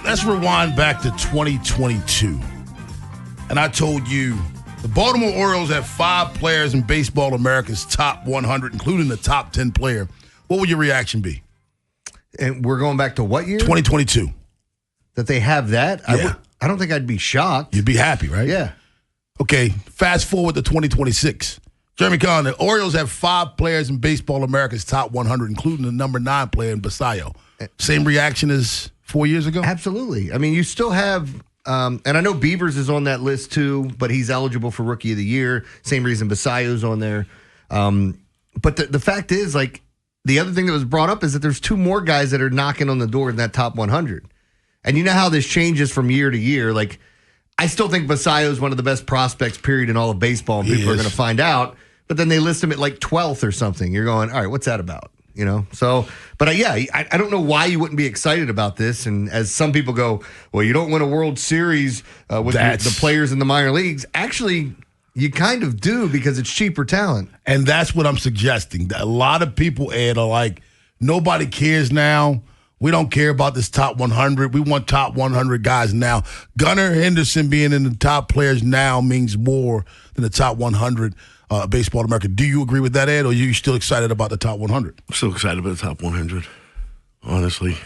let's rewind back to 2022. And I told you the Baltimore Orioles have 5 players in Baseball America's top 100, including the top 10 player. What would your reaction be? And we're going back to what year? 2022. That they have that? Yeah. I don't think I'd be shocked. You'd be happy, right? Yeah. Okay, fast forward to 2026. Jeremy Conn, the Orioles have 5 players in Baseball America's top 100, including the number 9 player in Basallo. Same reaction as 4 years ago? Absolutely. I mean, you still have, and I know Beavers is on that list too, but he's eligible for Rookie of the Year. Same reason Basallo's on there. But the fact is, like, the other thing that was brought up is that there's 2 more guys that are knocking on the door in that top 100. And you know how this changes from year to year. Like, I still think Basallo is one of the best prospects, period, in all of baseball, and people are going to find out. But then they list him at like 12th or something. You're going, all right, what's that about? You know? So, but I don't know why you wouldn't be excited about this. And as some people go, well, you don't win a World Series with the players in the minor leagues. Actually, you kind of do because it's cheaper talent. And that's what I'm suggesting. A lot of people, Ed, are like, nobody cares now. We don't care about this top 100. We want top 100 guys now. Gunnar Henderson being in the top players now means more than the top 100 Baseball America. Do you agree with that, Ed, or are you still excited about the top 100? I'm still excited about the top 100, honestly.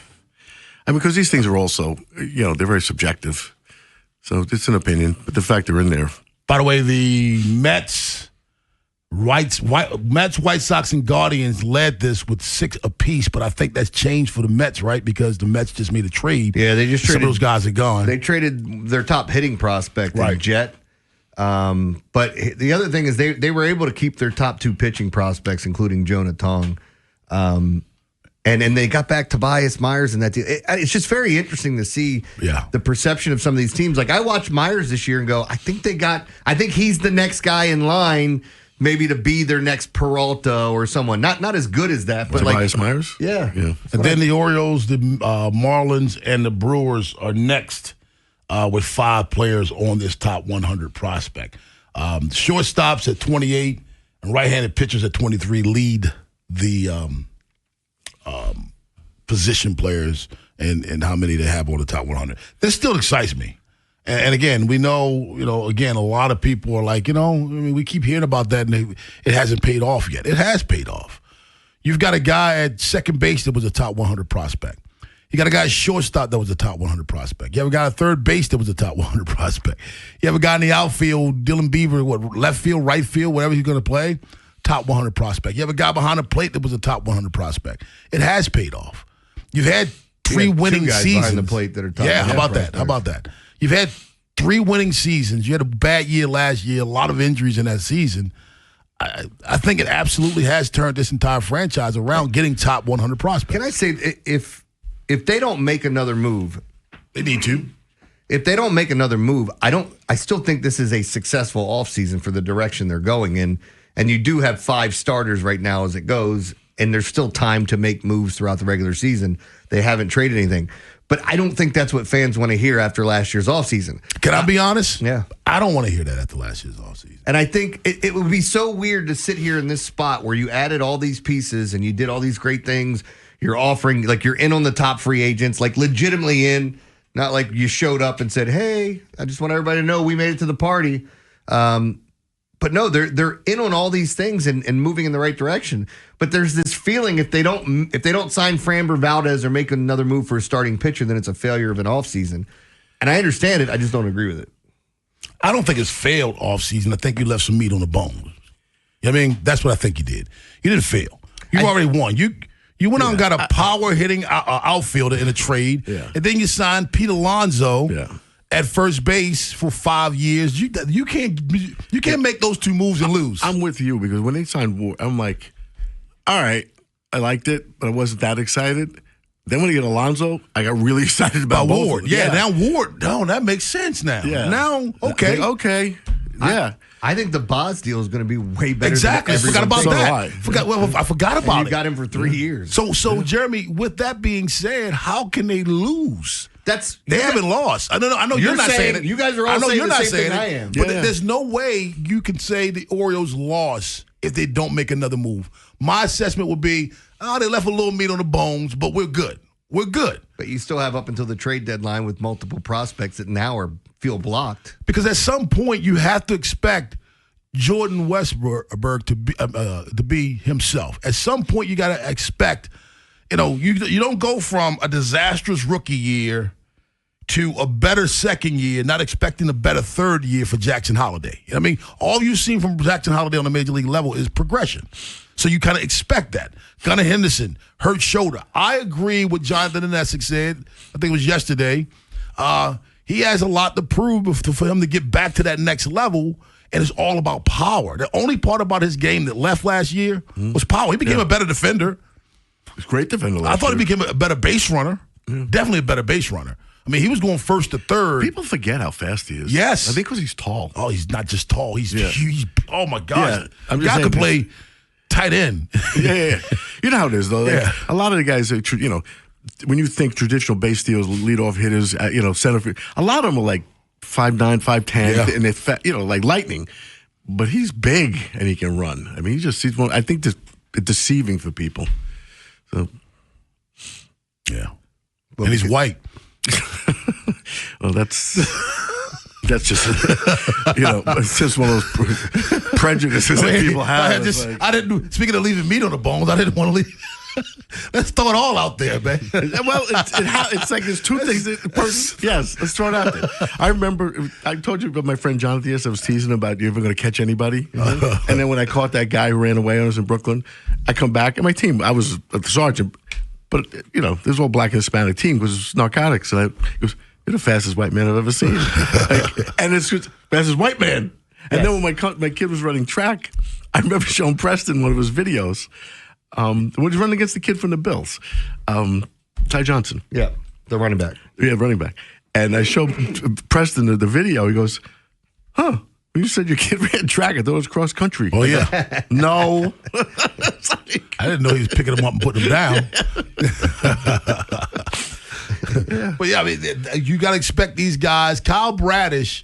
I mean, because these things are also, they're very subjective. So it's an opinion, but the fact they're in there. By the way, the Mets, White Sox, and Guardians led this with 6 apiece, but I think that's changed for the Mets, right? Because the Mets just made a trade. Yeah, they just traded. Some of those guys are gone. They traded their top hitting prospect, right, Jet. But the other thing is they were able to keep their top 2 pitching prospects, including Jonah Tong. And they got back Tobias Myers and that deal. It's just very interesting to see the perception of some of these teams. Like, I watched Myers this year and go, I think he's the next guy in line, maybe to be their next Peralta or someone. Not as good as that, but Tobias Myers? Yeah. And then the Orioles, the Marlins, and the Brewers are next with 5 players on this top 100 prospect. Shortstops at 28 and right-handed pitchers at 23 lead the position players and how many they have on the top 100. This still excites me. And again, we know, a lot of people are like, we keep hearing about that and it hasn't paid off yet. It has paid off. You've got a guy at second base that was a top 100 prospect. You got a guy at shortstop that was a top 100 prospect. You have a guy at third base that was a top 100 prospect. You have a guy in the outfield, Dylan Beaver, left field, right field, whatever he's going to play, top 100 prospect. You have a guy behind the plate that was a top 100 prospect. It has paid off. You've had 3 winning guys seasons behind the plate that are top. Yeah, how about that? You've had 3 winning seasons. You had a bad year last year, a lot of injuries in that season. I think it absolutely has turned this entire franchise around, getting top 100 prospects. Can I say, if they don't make another move, they need to. If they don't make another move, I still think this is a successful offseason for the direction they're going in. And you do have 5 starters right now as it goes, and there's still time to make moves throughout the regular season. They haven't traded anything. But I don't think that's what fans want to hear after last year's offseason. Can I be honest? Yeah. I don't want to hear that after last year's offseason. And I think it would be so weird to sit here in this spot where you added all these pieces and you did all these great things. You're offering, like, you're in on the top free agents, like legitimately in, not like you showed up and said, hey, I just want everybody to know we made it to the party. But no, they're in on all these things and moving in the right direction. But there's this feeling if they don't sign Framber Valdez or make another move for a starting pitcher, then it's a failure of an offseason. And I understand it. I just don't agree with it. I don't think it's failed offseason. I think you left some meat on the bone. You know what I mean? That's what I think you did. You didn't fail. You already won. You went out and got a power-hitting outfielder in a trade, and then you signed Pete Alonso at first base for 5 years. You can't make those 2 moves and lose. I'm with you because when they signed Ward, I'm like, all right, I liked it, but I wasn't that excited. Then when you get Alonso, I got really excited about Ward. Yeah, now Ward. No, that makes sense now. Yeah. Now, okay. Yeah. I think the Baz deal is going to be way better. Exactly. I forgot about that. I forgot about it. You got him for 3 years. So Jeremy, with that being said, how can they lose? They haven't lost. I know you're not saying it. You guys are all saying the same thing I am. But there's no way you can say the Orioles lost if they don't make another move. My assessment would be, they left a little meat on the bones, but we're good. we're good. But you still have up until the trade deadline with multiple prospects that now feel blocked. Because at some point you have to expect Jordan Westbrook to be himself. At some point you got to expect, you don't go from a disastrous rookie year to a better second year, not expecting a better third year for Jackson Holliday. You know what I mean? All you've seen from Jackson Holliday on the major league level is progression. So you kind of expect that. Gunnar Henderson, hurt shoulder. I agree with Jonathan and Essex said, I think it was yesterday. He has a lot to prove for him to get back to that next level, and it's all about power. The only part about his game that left last year was power. He became a better defender. He's a great defender last year. I thought he became a better base runner. Definitely a better base runner. I mean, he was going first to third. People forget how fast he is. Yes. I think because he's tall. Oh, he's not just tall. He's huge. Oh, my gosh. Yeah, Guy could play tight end. Yeah. You know how it is, though. A lot of the guys, when you think traditional base steals, leadoff hitters, center field, a lot of them are like 5'9", 5'10", and they're like lightning. But he's big and he can run. I mean, he's one. I think it's deceiving for people. So, yeah. And he's white. Well, that's just it's just one of those prejudices that people have. Speaking of leaving meat on the bones, I didn't want to leave. Let's throw it all out there, man. Well, it's like there's two things. Yes, let's throw it out there. I remember I told you about my friend Jonathan. Yes, I was teasing about you ever going to catch anybody. And then when I caught that guy who ran away on us in Brooklyn, I come back and my team. I was the sergeant. But, this was all black and Hispanic team because it's narcotics. And he goes, "You're the fastest white man I've ever seen." And it's just fastest white man. And then when my kid was running track, I remember showing Preston one of his videos. When he was running against the kid from the Bills, Ty Johnson. Yeah, the running back. Yeah, running back. And I showed Preston the video. He goes, "Huh. You said your kid ran track. I thought it was cross country." Oh, yeah. No. I didn't know he was picking them up and putting them down. But, yeah, I mean, you got to expect these guys. Kyle Bradish,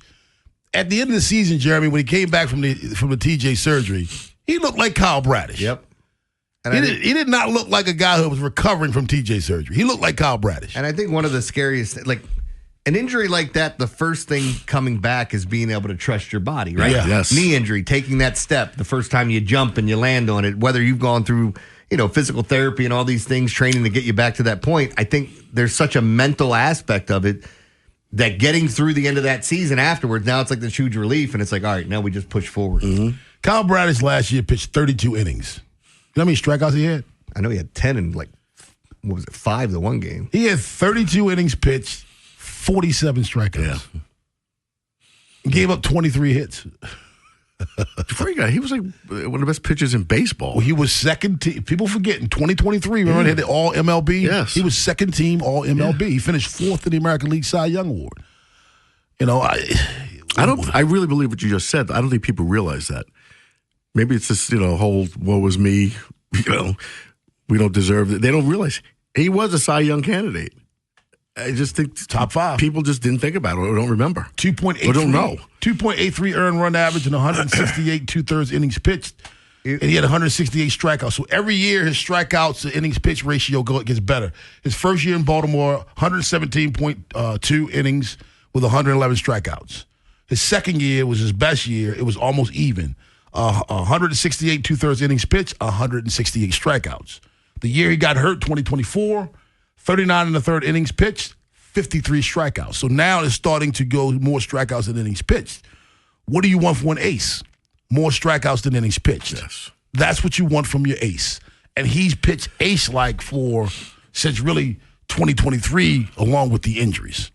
at the end of the season, Jeremy, when he came back from the TJ surgery, he looked like Kyle Bradish. Yep. He did not look like a guy who was recovering from TJ surgery. He looked like Kyle Bradish. And I think one of the scariest, an injury like that, the first thing coming back is being able to trust your body, right? Yeah. Yes. Knee injury, taking that step the first time you jump and you land on it, whether you've gone through, physical therapy and all these things, training to get you back to that point. I think there's such a mental aspect of it that getting through the end of that season afterwards, now it's like this huge relief, and it's like, all right, now we just push forward. Mm-hmm. Kyle Bradish last year pitched 32 innings. You know how many strikeouts he had? I know he had 10 in 5 the one game. He had 32 innings pitched, 47 strikeouts. Yeah. Gave up 23 hits. Before he was like one of the best pitchers in baseball. Well, he was second team. People forget in 2023, remember they had the All MLB? Yes. He was second team All MLB. Yeah. He finished 4th in the American League Cy Young Award. I really believe what you just said. I don't think people realize that. Maybe it's this, whole woe is me, we don't deserve it. They don't realize he was a Cy Young candidate. I just think top 5. People just didn't think about it or don't remember. 2.83. Or don't know. 2.83 earned run average and 168 2/3 innings pitched. And he had 168 strikeouts. So every year his strikeouts to innings pitch ratio gets better. His first year in Baltimore, 117.2 innings with 111 strikeouts. His second year was his best year. It was almost even. 168 2/3 innings pitched, 168 strikeouts. The year he got hurt, 2024, 39 1/3 innings pitched, 53 strikeouts. So now it's starting to go more strikeouts than innings pitched. What do you want from an ace? More strikeouts than innings pitched. Yes. That's what you want from your ace. And he's pitched ace-like since really 2023, along with the injuries.